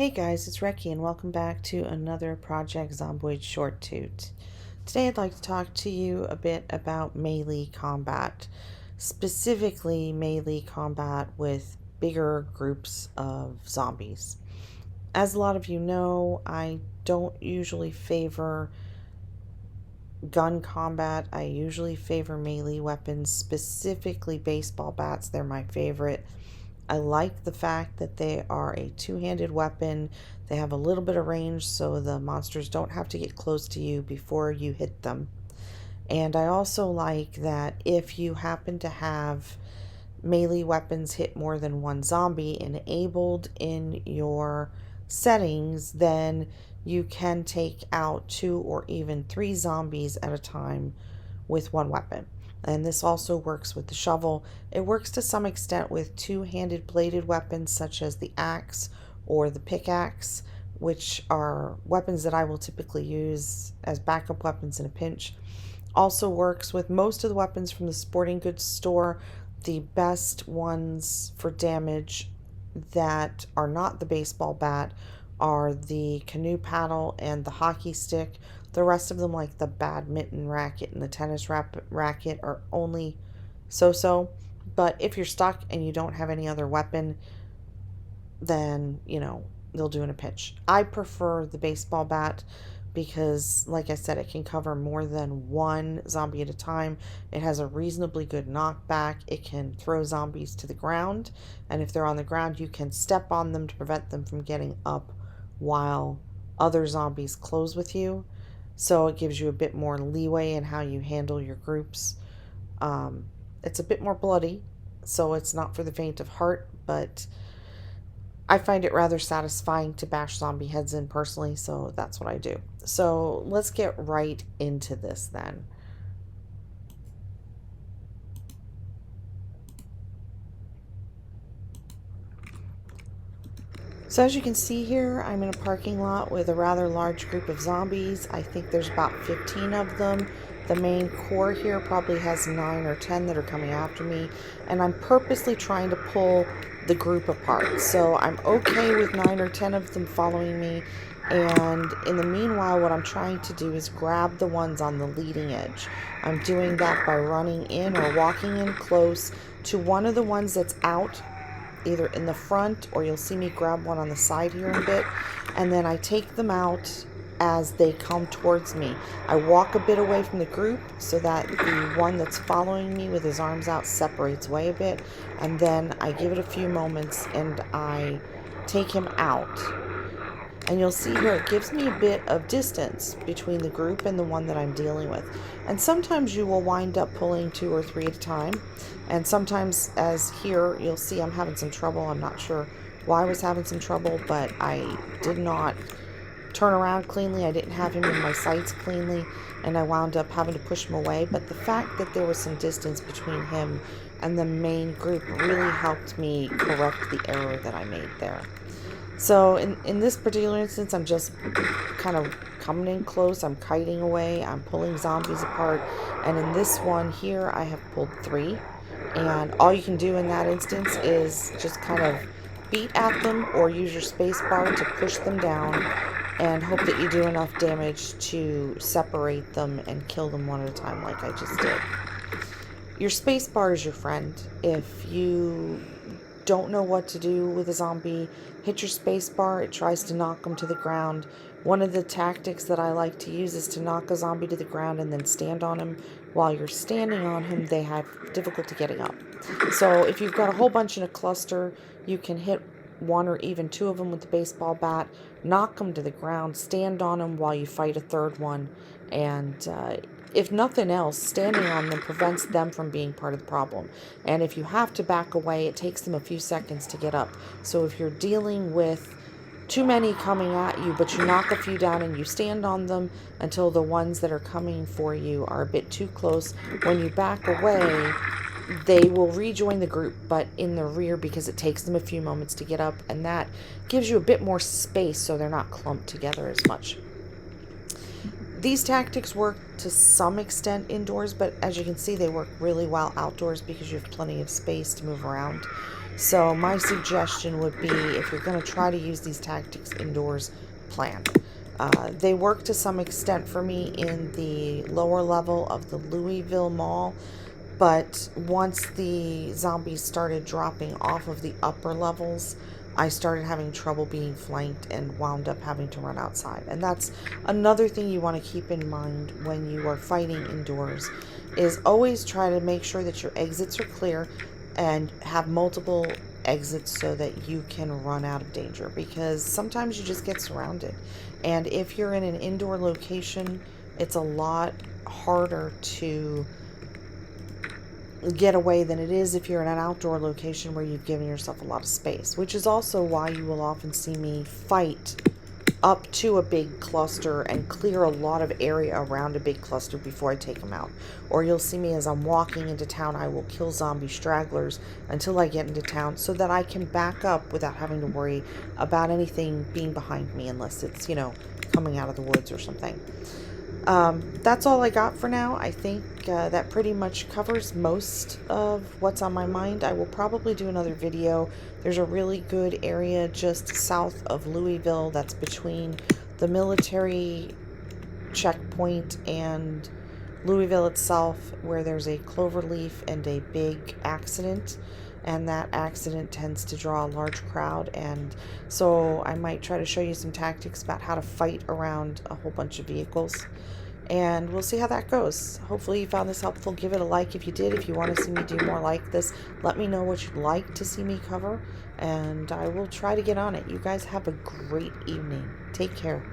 Hey guys, it's Reki and welcome back to another Project Zomboid short toot. Today I'd like to talk to you a bit about melee combat, specifically melee combat with bigger groups of zombies. As a lot of you know, I don't usually favor gun combat. I usually favor melee weapons, specifically baseball bats. They're my favorite. I like the fact that they are a two-handed weapon. They have a little bit of range so the monsters don't have to get close to you before you hit them. And I also like that if you happen to have melee weapons hit more than one zombie enabled in your settings, then you can take out 2 or even 3 zombies at a time with one weapon. And this also works with the shovel. It works to some extent with two-handed bladed weapons such as the axe or the pickaxe, which are weapons that I will typically use as backup weapons in a pinch. Also works with most of the weapons from the sporting goods store. The best ones for damage that are not the baseball bat are the canoe paddle and the hockey stick. The rest of them, like the badminton racket and the tennis racket, are only so-so. But if you're stuck and you don't have any other weapon, then, they'll do in a pinch. I prefer the baseball bat because, like I said, it can cover more than one zombie at a time. It has a reasonably good knockback. It can throw zombies to the ground, and if they're on the ground, you can step on them to prevent them from getting up while other zombies close with you. So it gives you a bit more leeway in how you handle your groups. It's a bit more bloody, so it's not for the faint of heart, but I find it rather satisfying to bash zombie heads in personally, so that's what I do. So let's get right into this then. So as you can see here, I'm in a parking lot with a rather large group of zombies. I think there's about 15 of them. The main core here probably has 9 or 10 that are coming after me, and I'm purposely trying to pull the group apart. So I'm okay with 9 or 10 of them following me, and in the meanwhile, what I'm trying to do is grab the ones on the leading edge. I'm doing that by running in or walking in close to one of the ones that's out, either in the front, or you'll see me grab one on the side here in a bit, and then I take them out as they come towards me. I walk a bit away from the group so that the one that's following me with his arms out separates away a bit, and then I give it a few moments and I take him out. And you'll see here it gives me a bit of distance between the group and the one that I'm dealing with. And sometimes you will wind up pulling 2 or 3 at a time. And sometimes, as here, you'll see I'm having some trouble. I'm not sure why I was having some trouble, but I did not turn around cleanly. I didn't have him in my sights cleanly, and I wound up having to push him away. But the fact that there was some distance between him and the main group really helped me correct the error that I made there. So in this particular instance, I'm just kind of coming in close. I'm kiting away. I'm pulling zombies apart. And in this one here, I have pulled 3. And all you can do in that instance is just kind of beat at them or use your space bar to push them down and hope that you do enough damage to separate them and kill them one at a time like I just did. Your space bar is your friend. If you don't know what to do with a zombie, hit your space bar. It tries to knock them to the ground. One of the tactics that I like to use is to knock a zombie to the ground and then stand on him. While you're standing on him, they have difficulty getting up. So if you've got a whole bunch in a cluster, you can hit 1 or even 2 of them with the baseball bat, knock them to the ground, stand on them while you fight a third one, and if nothing else, standing on them prevents them from being part of the problem. And if you have to back away, it takes them a few seconds to get up. So if you're dealing with too many coming at you, but you knock a few down and you stand on them until the ones that are coming for you are a bit too close, when you back away, they will rejoin the group, but in the rear, because it takes them a few moments to get up, and that gives you a bit more space so they're not clumped together as much. These tactics work to some extent indoors, but as you can see, they work really well outdoors because you have plenty of space to move around. So my suggestion would be, if you're going to try to use these tactics indoors, plan. They work to some extent for me in the lower level of the Louisville Mall, but once the zombies started dropping off of the upper levels, I started having trouble being flanked and wound up having to run outside. And that's another thing you want to keep in mind when you are fighting indoors, is always try to make sure that your exits are clear and have multiple exits so that you can run out of danger, because sometimes you just get surrounded. And if you're in an indoor location, it's a lot harder to get away than it is if you're in an outdoor location where you've given yourself a lot of space, which is also why you will often see me fight up to a big cluster and clear a lot of area around a big cluster before I take them out. Or you'll see me as I'm walking into town, I will kill zombie stragglers until I get into town so that I can back up without having to worry about anything being behind me, unless it's, you know, coming out of the woods or something. That's all I got for now. I think that pretty much covers most of what's on my mind. I will probably do another video. There's a really good area just south of Louisville that's between the military checkpoint and Louisville itself, where there's a cloverleaf and a big accident, and that accident tends to draw a large crowd. And so I might try to show you some tactics about how to fight around a whole bunch of vehicles, and we'll see how that goes. Hopefully you found this helpful. Give it a like if you did. If you want to see me do more like this, let me know what you'd like to see me cover, and I will try to get on it. You guys have a great evening. Take care.